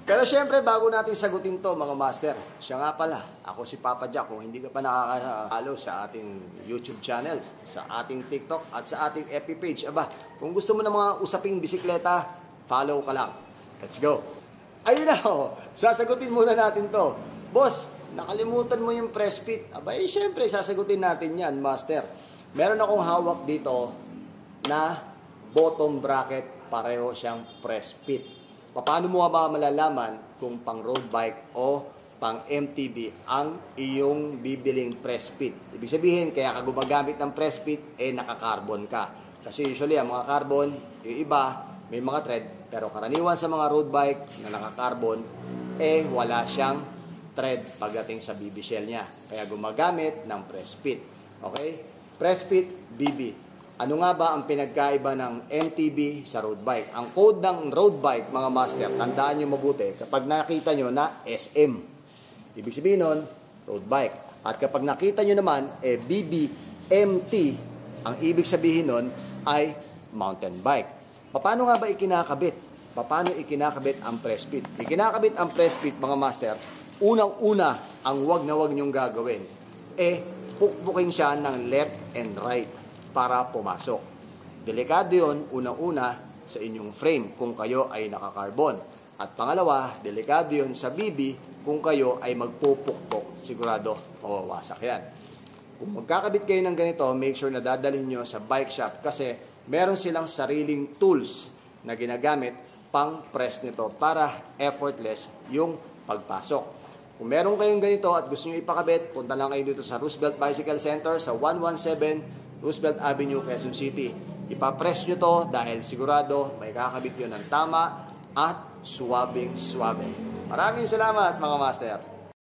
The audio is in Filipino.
Pero syempre, bago natin sagutin to mga master, siya nga pala, ako si Papa Jack. Kung hindi ka pa nakaka-follow sa ating YouTube channel, sa ating TikTok at sa ating FB page, aba, kung gusto mo ng mga usaping bisikleta, follow ka lang. Let's go! Ayun na, sasagutin muna natin to. Boss, nakalimutan mo yung press fit. Aba, syempre, sasagutin natin yan, master. Meron akong hawak dito na bottom bracket, pareho siyang press fit. Paano mo ba malalaman kung pang road bike o pang MTB ang iyong bibiling press fit? Ibig sabihin, kaya ka gumagamit ng press fit, naka-carbon ka. Kasi usually, ang mga carbon, yung iba, may mga thread, pero karaniwan sa mga road bike na naka-carbon, wala siyang thread pagdating sa BB shell niya. Kaya gumagamit ng press fit. Okay? Press fit, BB. Ano nga ba ang pinagkaiba ng MTB sa road bike? Ang code ng road bike, mga master, tandaan nyo mabuti, kapag nakita nyo na SM, ibig sabihin nun, road bike. At kapag nakita nyo naman, BB, MT, ang ibig sabihin nun ay mountain bike. Paano nga ba ikinakabit? Paano ikinakabit ang press fit? Ikinakabit ang press fit, mga master, unang-una, ang wag na wag nyong gagawin, pukpukin siya ng left and right para pumasok. Delikado yun, unang-una, sa inyong frame kung kayo ay naka-carbon. At pangalawa, delikado yun sa BB kung kayo ay magpupukpok. Sigurado, mawawasak yan. Kung magkakabit kayo ng ganito, make sure na dadalhin nyo sa bike shop kasi meron silang sariling tools na ginagamit pang press nito para effortless yung pagpasok. Kung meron kayong ganito at gusto nyo ipakabit, punta lang kayo dito sa Roosevelt Bicycle Center sa 117 Roosevelt Avenue, Quezon City. Ipapress nyo to dahil sigurado may kakabit yun ng tama at suwabing-suwabe. Maraming salamat mga master!